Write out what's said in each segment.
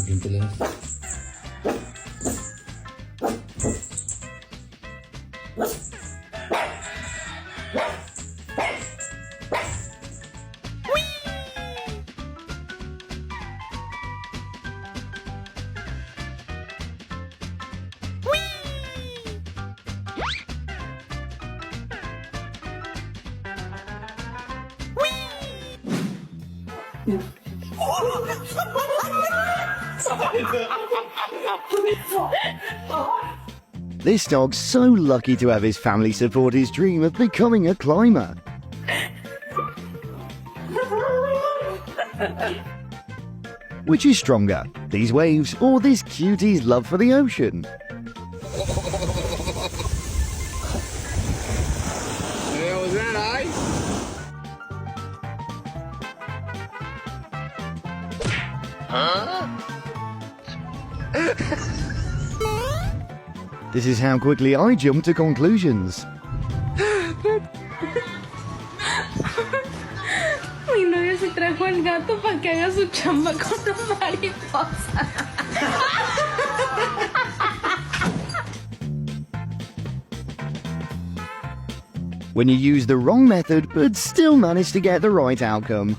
Ganito lang. This dog's so lucky to have his family support his dream of becoming a climber. Which is stronger, these waves or this cutie's love for the ocean? Yeah, was that I? This is how quickly I jump to conclusions. Mi novio se trajo al gato para que haga su chamba con la mariposa. When you use the wrong method but still manage to get the right outcome.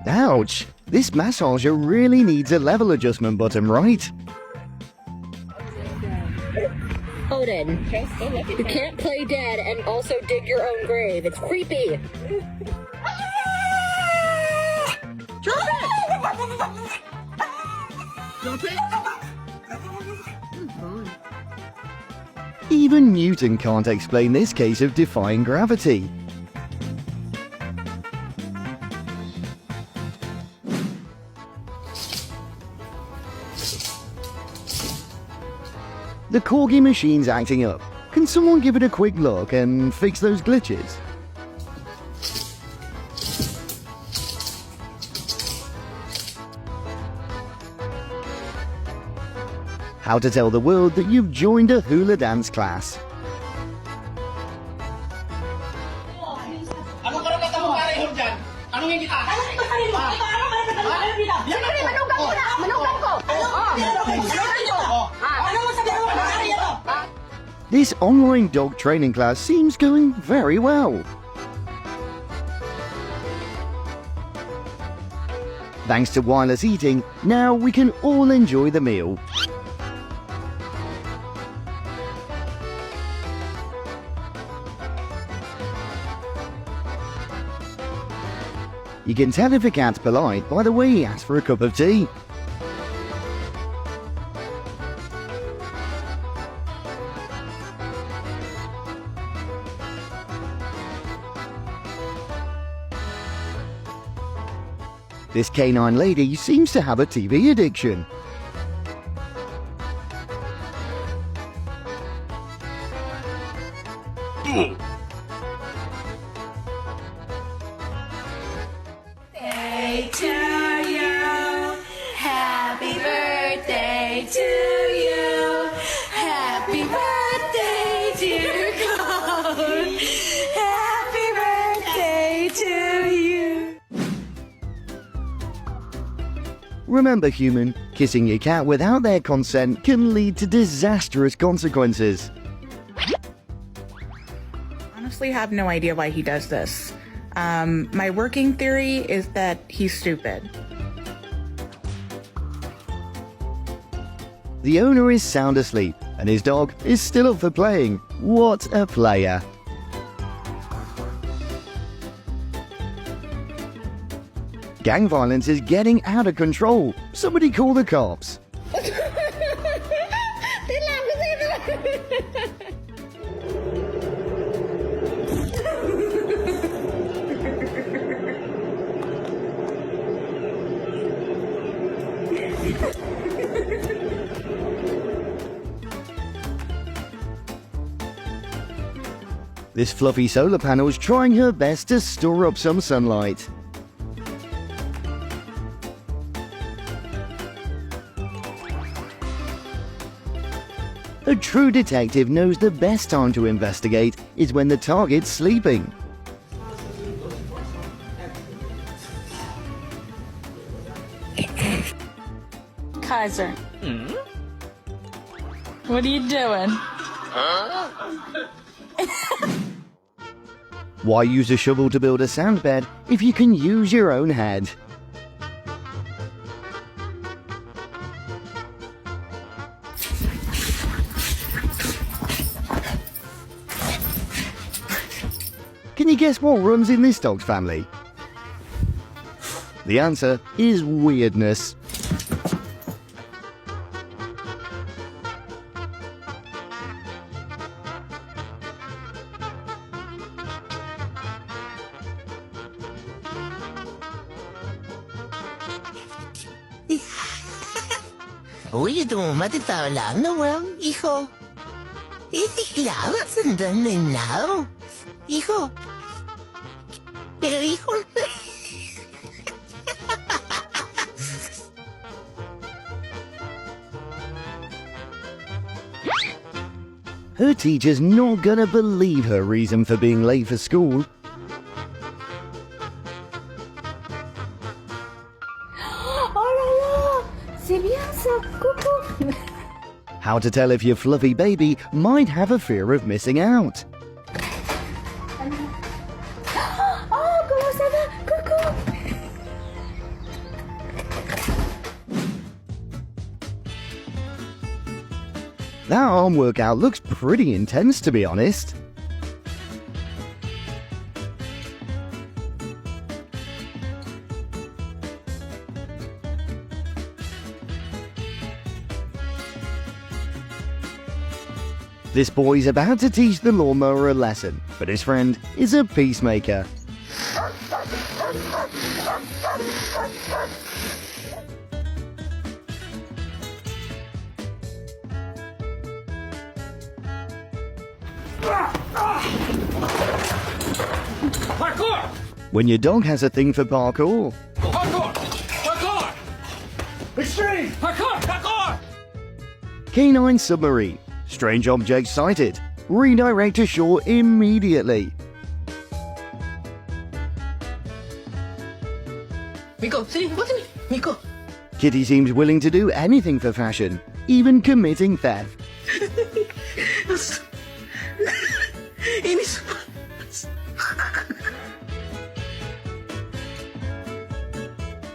Ouch! This massager really needs a level adjustment button, right? Odin, you can't play dead and also dig your own grave. It's creepy. Even Newton can't explain this case of defying gravity. The corgi machine's acting up. Can someone give it a quick look and fix those glitches? How to tell the world that you've joined a hula dance class. Anong karapatan mo pareho dyan? Anong kita? This online dog training class seems going very well. Thanks to wireless eating, now we can all enjoy the meal. You can tell if a cat's polite by the way he asks for a cup of tea. This canine lady seems to have a TV addiction. Birthday to you. Happy birthday to you. Happy birthday, dear God. Happy birthday to you. Remember, human, kissing your cat without their consent can lead to disastrous consequences. Honestly have no idea why he does this. My working theory is that he's stupid. The owner is sound asleep, and his dog is still up for playing. What a player! Gang violence is getting out of control. Somebody call the cops. This fluffy solar panel is trying her best to store up some sunlight. A true detective knows the best time to investigate is when the target's sleeping. Kaiser. What are you doing? Why use a shovel to build a sandbed if you can use your own head? Can you guess what runs in this dog's family? The answer is weirdness. Oye, tu mamá te está hablando, weón, hijo. Claro, sentando en lado. Hijo. Pero, hijo. Her teacher's not gonna believe her reason for being late for school. Oh là là! C'est bien ça! Coucou! How to tell if your fluffy baby might have a fear of missing out. Oh, comment ça va? Coucou! That arm workout looks pretty intense, to be honest. This boy's about to teach the lawnmower a lesson, but his friend is a peacemaker. Parkour! When your dog has a thing for parkour, Parkour! Parkour! Extreme! Parkour! Parkour! Canine submarine. Strange object sighted. Redirect to shore immediately. Miko, sini, buat sini. Miko. Kitty seems willing to do anything for fashion, even committing theft. Ini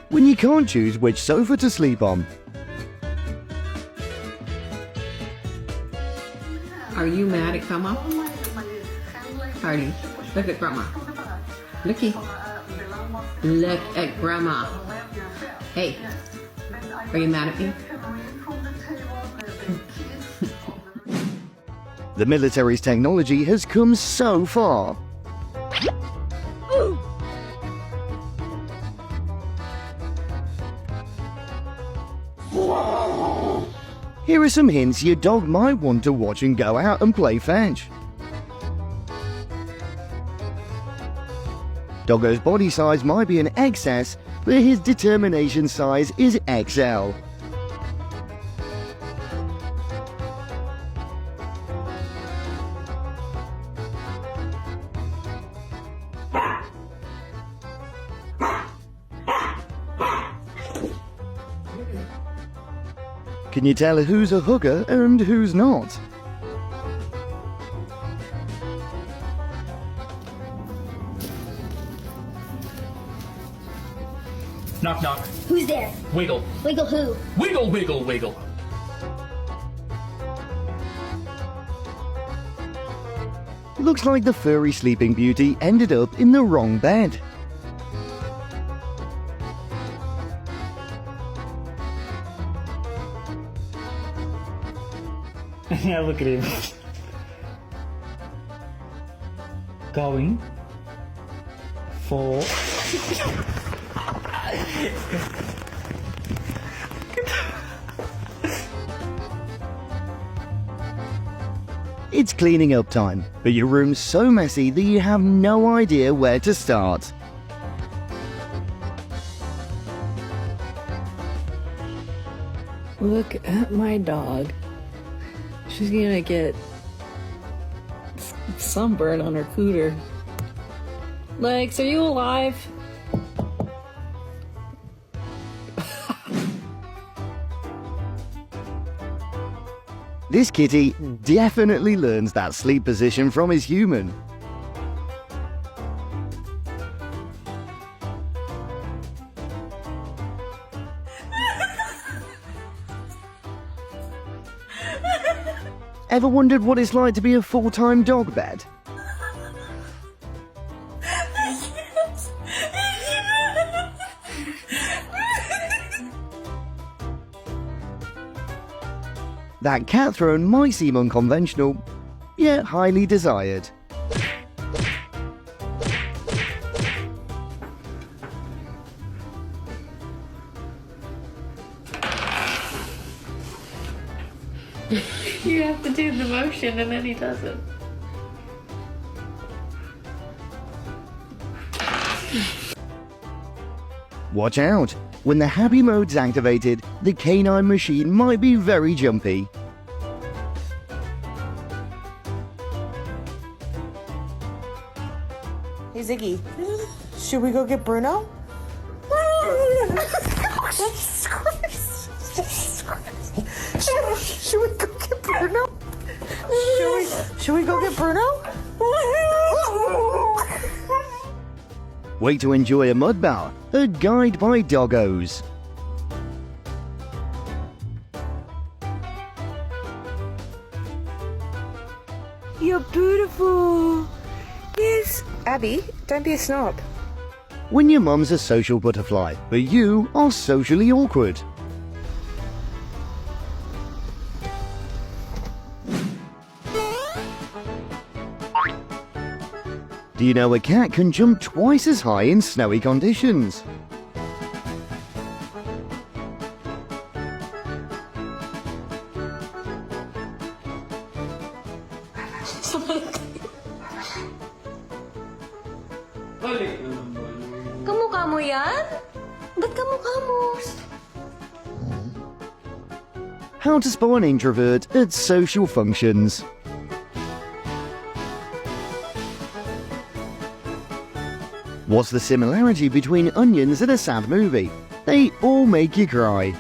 When you can't choose which sofa to sleep on, Are you mad at Grandma? Hardy, look at Grandma. Looky. Look at Grandma. Hey, are you mad at me? the military's technology has come so far. Here are some hints your dog might want to watch and go out and play fetch. Doggo's body size might be an XS, but his determination size is XL. Can you tell who's a hooker and who's not? Knock, knock. Who's there? Wiggle. Wiggle who? Wiggle, wiggle, wiggle. Looks like the furry Sleeping Beauty ended up in the wrong bed. Yeah, look at him. Going for It's cleaning up time, but your room's so messy that you have no idea where to start. Look at my dog. She's gonna get sunburn on her cooter. Legs, are you alive? This kitty definitely learns that sleep position from his human. Ever wondered what it's like to be a full-time dog bed? That cat throne might seem unconventional, yet highly desired. You have to do the motion and then he does it. Watch out! When the happy mode's activated, the canine machine might be very jumpy. Hey Ziggy, should we go get Bruno? Should we go get Bruno? Should we go get Bruno? Wait to enjoy a mud bow, a guide by doggos. You're beautiful. Yes. Abby, don't be a snob. When your mum's a social butterfly, but you are socially awkward. Do you know a cat can jump twice as high in snowy conditions? Kamukha mo yan? Ba't kamukha mo? How to spot an introvert at social functions. What's the similarity between onions and a sad movie? They all make you cry.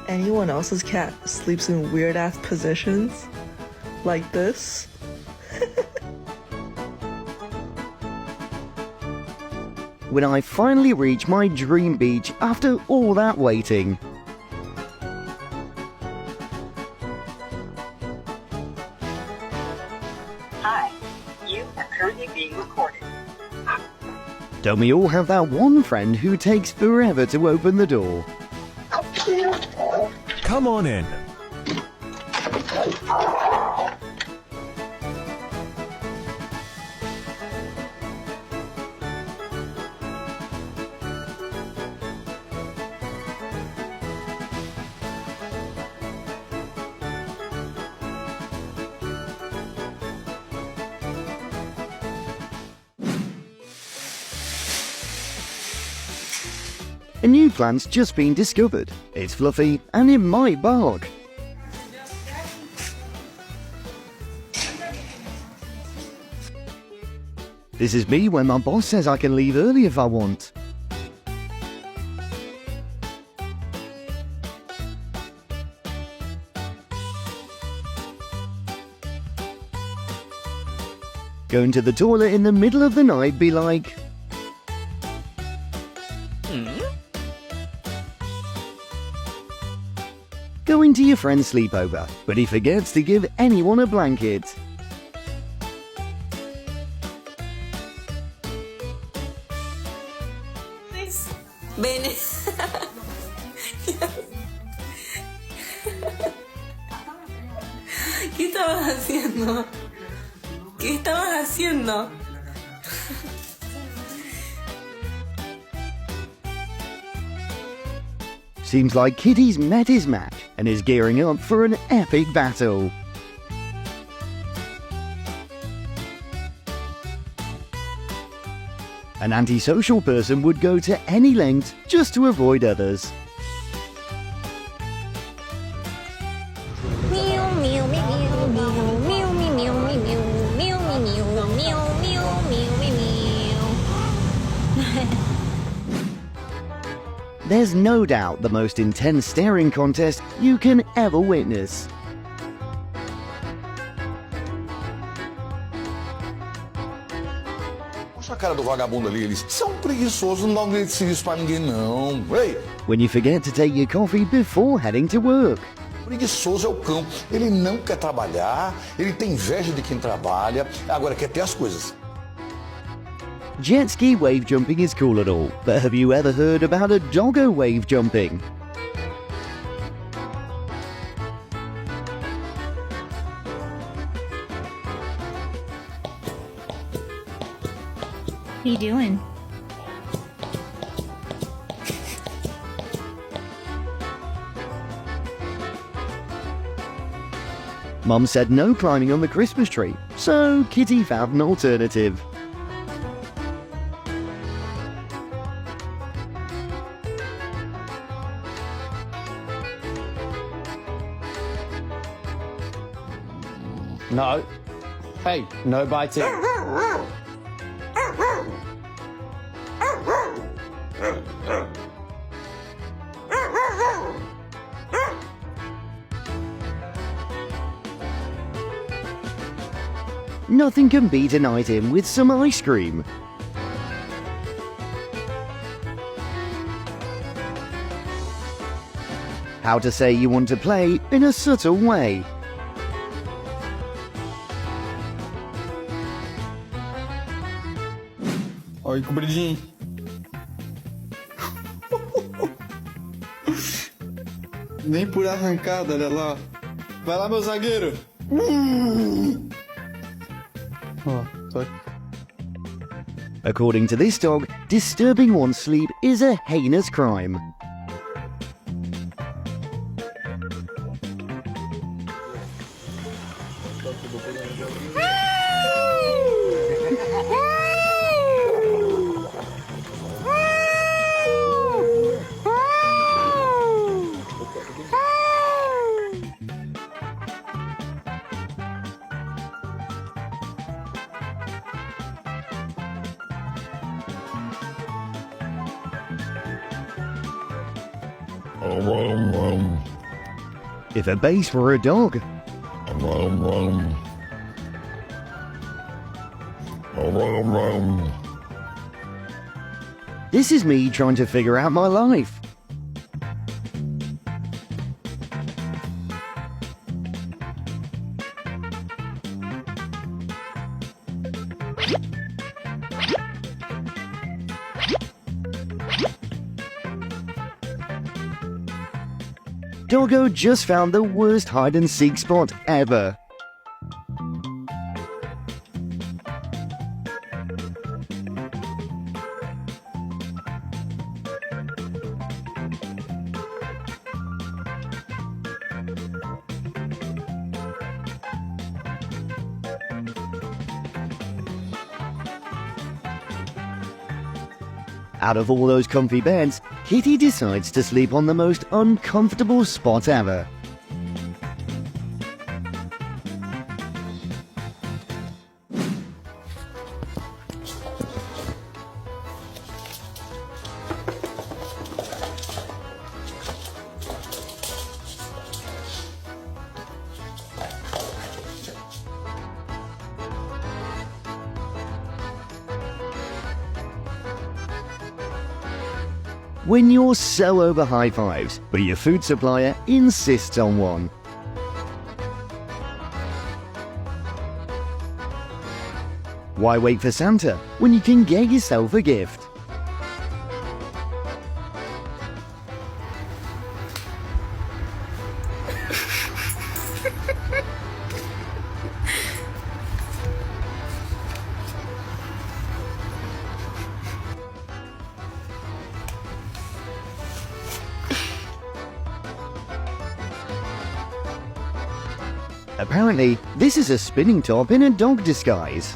Anyone else's cat sleeps in weird-ass positions? Like this? When I finally reach my dream beach after all that waiting. Hi, you are currently being recorded. Don't we all have that one friend who takes forever to open the door? Come on in. A new plant's just been discovered. It's fluffy and it might bark. This is me when my boss says I can leave early if I want. Going to the toilet in the middle of the night be like... Going to your friend's sleepover, but he forgets to give anyone a blanket. Ven. ¿Qué estabas haciendo? ¿Qué estabas haciendo? Seems like Kitty's met his match and is gearing up for an epic battle. An antisocial person would go to any length just to avoid others. there's no doubt the most intense staring contest you can ever witness. Poxa a cara do vagabundo ali, eles são preguiçosos, não dá um grito de serviço pra ninguém não. Ei! When you forget to take your coffee before heading to work. Preguiçoso é o cão. Ele não quer trabalhar, ele tem inveja de quem trabalha, agora quer ter as coisas. Jet ski wave jumping is cool and all, but have you ever heard about a doggo wave jumping? What are you doing? Mum said no climbing on the Christmas tree, so Kitty found an alternative. No. Hey, no biting. Nothing can beat an item with some ice cream. How to say you want to play in a subtle way. Olha que brilhinho. Nem por arrancada, olha lá. Vai lá, meu zagueiro. According to this dog, disturbing one's sleep is a heinous crime. If a bass were a dog. This is me trying to figure out my life. Doggo just found the worst hide-and-seek spot ever. Out of all those comfy beds, Kitty decides to sleep on the most uncomfortable spot ever. When you're so over high fives, but your food supplier insists on one. Why wait for Santa when you can get yourself a gift? Apparently, this is a spinning top in a dog disguise.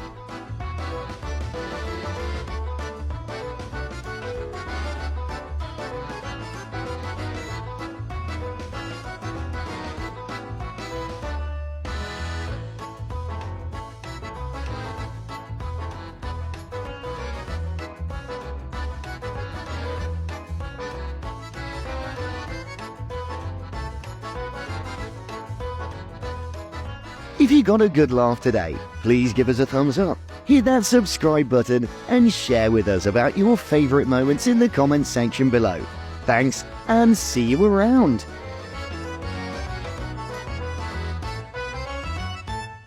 If you got a good laugh today, please give us a thumbs up, hit that subscribe button, and share with us about your favorite moments in the comments section below. Thanks, and see you around.